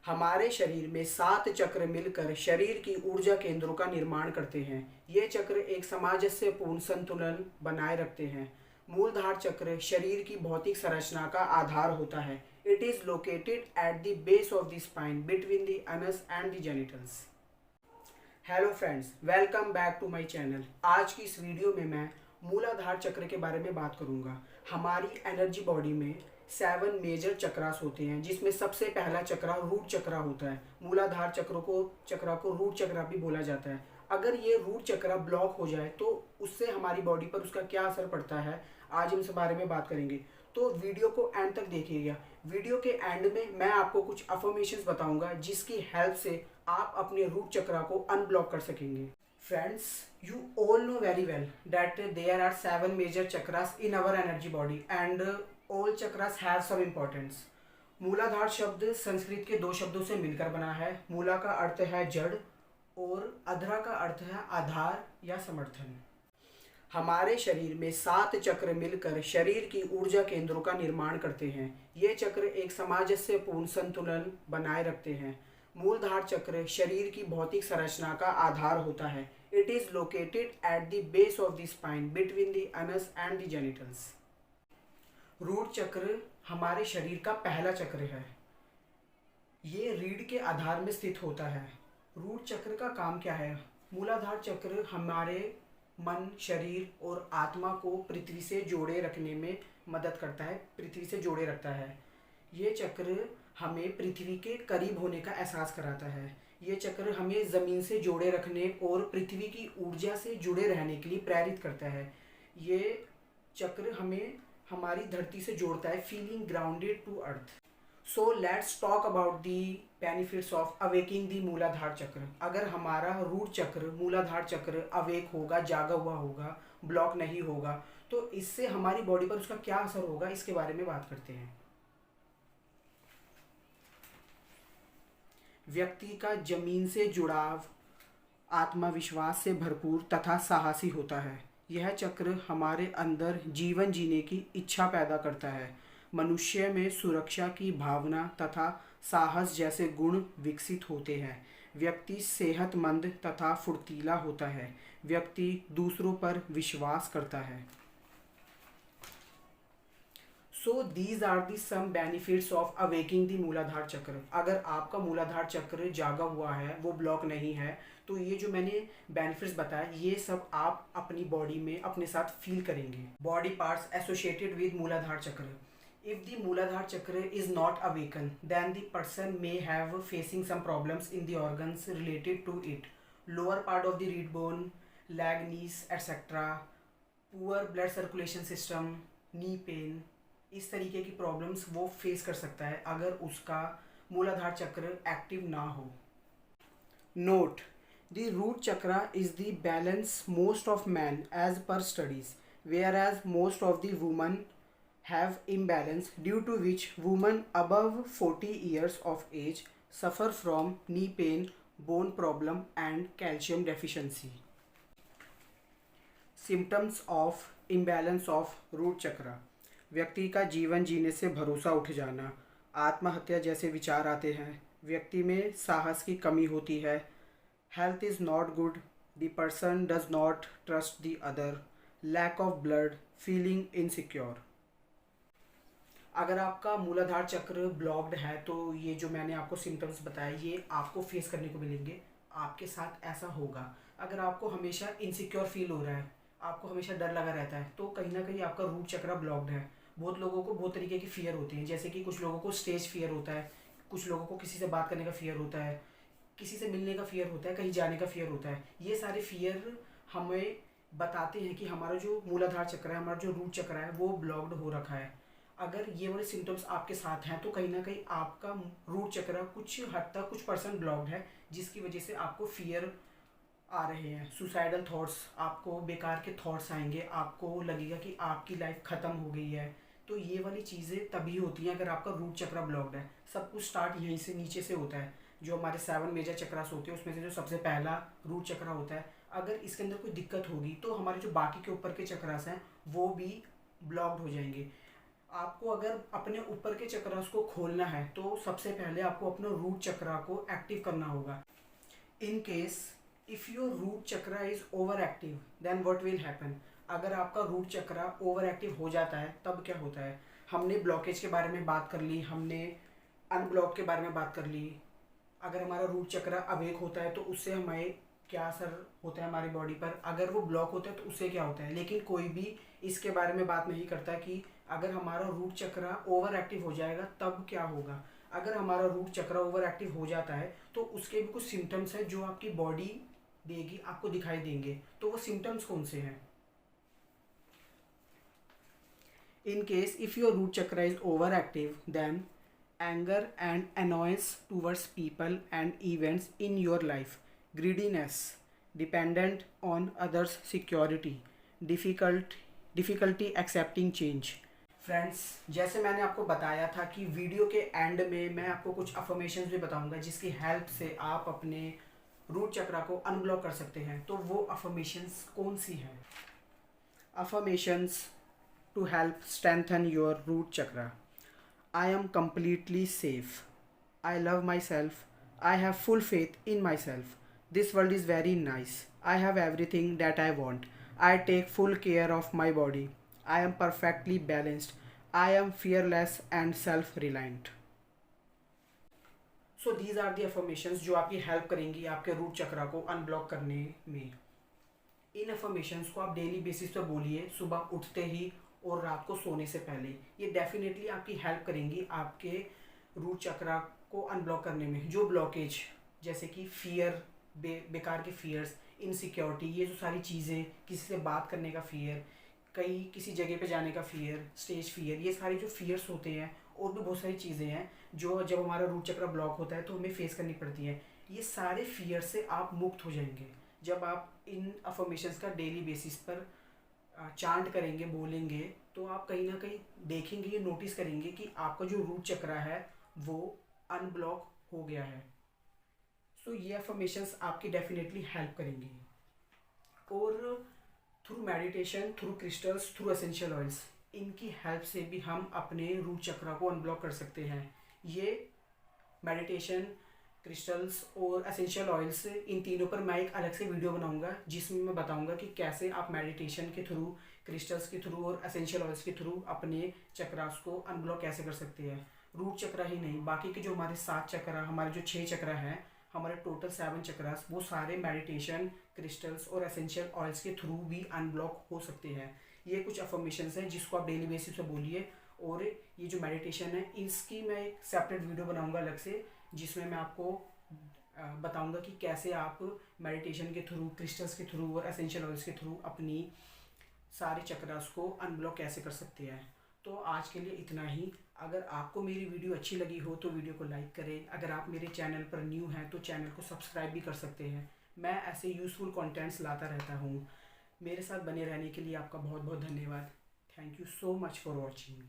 हमारे शरीर में 7 चक्र मिलकर शरीर की ऊर्जा केंद्रों का निर्माण करते हैं। ये चक्र एक सामंजस्यपूर्ण संतुलन बनाए रखते हैं। मूलाधार चक्र शरीर की भौतिक संरचना का आधार होता है। It is located at the base of the spine between the anus and the genitals. Hello friends, welcome back to my channel. आज की इस वीडियो में मैं मूलाधार चक्र के बारे में बात करूंगा। हमारी एनर्जी बॉडी में 7 मेजर चक्रास होते हैं, जिसमें सबसे पहला चक्रा रूट चक्रा होता है। मूलाधार चक्रा को रूट चक्रा भी बोला जाता है। अगर ये रूट चक्रा ब्लॉक हो जाए तो उससे हमारी बॉडी पर उसका क्या असर पड़ता है, आज हम इस बारे में बात करेंगे। तो वीडियो को एंड तक देखिएगा। वीडियो के एंड में मैं आपको कुछ अफर्मेशंस बताऊंगा जिसकी हेल्प से आप अपने रूट चक्रा को अनब्लॉक कर सकेंगे। Friends, you all know very well that there are 7 major chakras in our energy body and all chakras have some importance. मूलाधार शब्द संस्कृत के 2 शब्दों से मिलकर बना है। मूला का अर्थ है जड़ और अधरा का अर्थ है आधार या समर्थन। हमारे शरीर में 7 चक्र मिलकर शरीर की ऊर्जा केंद्रों का निर्माण करते हैं। ये चक्र एक सामंजस्यपूर्ण संतुलन बनाए रखते हैं। मूलाधार चक्र शरीर की भौतिक संरचना का आधार होता है। It is located at the base of the spine between the anus and the genitals. Root chakra हमारे शरीर का पहला चक्र है। ये रीढ़ के आधार में स्थित होता है। रूट चक्र का काम क्या है? मूलाधार चक्र हमारे मन, शरीर और आत्मा को पृथ्वी से जोड़े रखने में मदद करता है, पृथ्वी से जोड़े रखता है। ये चक्र हमें पृथ्वी के करीब होने का एहसास कराता है। ये चक्र हमें ज़मीन से जोड़े रखने और पृथ्वी की ऊर्जा से जुड़े रहने के लिए प्रेरित करता है। ये चक्र हमें हमारी धरती से जोड़ता है, feeling grounded to earth. So let's talk about the benefits of awakening the Muladhara chakra. अगर हमारा रूट चक्र, मूलाधार चक्र अवेक होगा, जागा हुआ होगा, ब्लॉक नहीं होगा, तो इससे हमारी बॉडी पर उसका क्या असर होगा, इसके बारे में बात करते हैं। व्यक्ति का जमीन से जुड़ाव आत्मविश्वास से भरपूर तथा साहसी होता है। यह चक्र हमारे अंदर जीवन जीने की इच्छा पैदा करता है। मनुष्य में सुरक्षा की भावना तथा साहस जैसे गुण विकसित होते हैं। व्यक्ति सेहतमंद तथा फुर्तीला होता है। व्यक्ति दूसरों पर विश्वास करता है। So these are the some benefits of awakening the Muladhara chakra. अगर आपका मूलाधार चक्र जागा हुआ है, वो ब्लॉक नहीं है, तो ये जो मैंने बेनिफिट्स बताए, ये सब आप अपनी बॉडी में अपने साथ फील करेंगे। बॉडी पार्ट्स एसोसिएटेड विद मूलाधार चक्र। If the Muladhara chakra is not awaken, then the person may have facing some problems in the organs related to it. Lower part of the reed bone, leg, knees etcetera, poor blood circulation system, knee pain, इस तरीके की problems वो face कर सकता है अगर उसका मूलाधार चक्र एक्टिव ना हो। Note, the root chakra is the balance most of man as per studies, whereas most of the woman have imbalance, due to which woman above 40 years of age suffer from knee pain, bone problem and calcium deficiency. Symptoms of imbalance of root chakra. व्यक्ति का जीवन जीने से भरोसा उठ जाना, आत्महत्या जैसे विचार आते हैं, व्यक्ति में साहस की कमी होती है, health is not good, the person does not trust the other, lack of blood, feeling insecure. अगर आपका मूलाधार चक्र ब्लॉक्ड है तो ये जो मैंने आपको सिम्टम्स बताए, ये आपको फेस करने को मिलेंगे। आपके साथ ऐसा होगा। अगर आपको हमेशा इनसिक्योर फील हो रहा है, आपको हमेशा डर लगा रहता है, तो कहीं ना कहीं आपका रूट चक्रा ब्लॉक्ड है। बहुत लोगों को बहुत तरीके की फियर होती है, जैसे कि कुछ लोगों को स्टेज फियर होता है, कुछ लोगों को किसी से बात करने का फियर होता है, किसी से मिलने का फियर होता है, कहीं जाने का फियर होता है। ये सारे फियर हमें बताते हैं कि हमारा जो मूलाधार चक्र है, हमारा जो रूट चक्र है, वो ब्लॉक्ड हो रखा है। अगर ये वाले सिम्टम्स आपके साथ हैं तो कहीं ना कहीं आपका रूट चक्र कुछ हद तक, कुछ % ब्लॉक्ड है, जिसकी वजह से आपको फियर आ रहे हैं। सुसाइडल थॉट्स, आपको बेकार के थॉट्स आएंगे, आपको लगेगा कि आपकी लाइफ ख़त्म हो गई है। तो ये वाली चीज़ें तभी होती हैं अगर आपका रूट चक्रा ब्लॉक्ड है। सब कुछ स्टार्ट यहीं से, नीचे से होता है। जो हमारे 7 मेजर चक्रास होते हैं उसमें से जो सबसे पहला रूट चक्रा होता है, अगर इसके अंदर कोई दिक्कत होगी तो हमारे जो बाकी के ऊपर के चक्रास हैं वो भी ब्लॉक्ड हो जाएंगे। आपको अगर अपने ऊपर के चक्रास को खोलना है तो सबसे पहले आपको अपना रूट चक्रा को एक्टिव करना होगा। In case if your root chakra is over active then what will happen. अगर आपका रूट चक्रा ओवर एक्टिव हो जाता है तब क्या होता है। हमने ब्लॉकेज के बारे में बात कर ली, हमने अनब्लॉक के बारे में बात कर ली। अगर हमारा रूट चक्रा अवेक होता है तो उससे हमें क्या असर होता है हमारी बॉडी पर, अगर वो ब्लॉक होता है तो उससे क्या होता है। लेकिन कोई भी इसके बारे में बात नहीं करता कि अगर हमारा रूट चक्रा ओवर एक्टिव हो जाएगा तब क्या होगा। अगर हमारा रूट चक्रा ओवर एक्टिव हो जाता है तो उसके भी कुछ सिम्टम्स हैं जो आपकी बॉडी देगी, आपको दिखाई देंगे। तो वो सिम्टम्स कौन से हैं। In case if your root chakra is over active then anger and annoyance towards people and events in your life, greediness, dependent on others' security, difficulty accepting change। Friends, जैसे मैंने आपको बताया था कि वीडियो के एंड में मैं आपको कुछ अफर्मेशंस भी बताऊंगा जिसकी हेल्प से आप अपने रूट चक्रा को अनब्लॉक कर सकते हैं। तो वो अफर्मेशंस कौन सी हैं। Affirmations to help strengthen your root chakra. I am completely safe. I love myself. I have full faith in myself. This world is very nice. I have everything that I want. I take full care of my body. I am perfectly balanced. I am fearless and self-reliant. So these are the affirmations जो आपकी help करेंगी आपके root चक्रा को unblock करने में। इन affirmations को आप daily basis पे बोलिए, सुबह उठते ही और रात को सोने से पहले। ये डेफिनेटली आपकी हेल्प करेंगी आपके रूट चक्रा को अनब्लॉक करने में। जो ब्लॉकेज जैसे कि फियर, बेकार के फियर्स, इनसिक्योरिटी, ये जो सारी चीज़ें, किसी से बात करने का फियर, कहीं किसी जगह पे जाने का फियर, स्टेज फियर, ये सारी जो फियर्स होते हैं और भी बहुत सारी चीज़ें हैं जो जब हमारा रूट चक्रा ब्लॉक होता है तो हमें फेस करनी पड़ती हैं। ये सारे फियर से आप मुक्त हो जाएंगे जब आप इन अफर्मेशंस का डेली बेसिस पर चांट करेंगे, बोलेंगे। तो आप कहीं ना कहीं देखेंगे, ये नोटिस करेंगे कि आपका जो रूट चक्रा है वो अनब्लॉक हो गया है। सो ये अफर्मेशंस आपकी डेफिनेटली हेल्प करेंगी। और through meditation, through crystals, through essential oils, इनकी हेल्प से भी हम अपने रूट चक्रा को अनब्लॉक कर सकते हैं। ये मेडिटेशन, क्रिस्टल्स और एसेंशियल ऑयल्स, इन तीनों पर मैं एक अलग से वीडियो बनाऊंगा जिसमें मैं बताऊंगा कि कैसे आप मेडिटेशन के थ्रू, क्रिस्टल्स के थ्रू और एसेंशियल ऑयल्स के थ्रू अपने चक्रास को अनब्लॉक कैसे कर सकते हैं। रूट चक्रा ही नहीं, बाकी के जो हमारे 7 चक्रा, हमारे जो 6 चक्रा हैं, हमारे टोटल 7 चक्रास, वो सारे मेडिटेशन, क्रिस्टल्स और एसेंशियल ऑयल्स के थ्रू भी अनब्लॉक हो सकते हैं। ये कुछ अफर्मेशंस हैं जिसको आप डेली बेसिस पे बोलिए। और ये जो मेडिटेशन है इसकी मैं एक सेपरेट वीडियो बनाऊंगा अलग से जिसमें मैं आपको बताऊंगा कि कैसे आप मेडिटेशन के थ्रू, क्रिस्टल्स के थ्रू और एसेंशियल ऑयल्स के थ्रू अपनी सारे चक्रास को अनब्लॉक कैसे कर सकते हैं। तो आज के लिए इतना ही। अगर आपको मेरी वीडियो अच्छी लगी हो तो वीडियो को लाइक करें। अगर आप मेरे चैनल पर न्यू हैं तो चैनल को सब्सक्राइब भी कर सकते हैं। मैं ऐसे यूज़फुल कंटेंट्स लाता रहता हूँ। मेरे साथ बने रहने के लिए आपका बहुत बहुत धन्यवाद। Thank you so much for watching.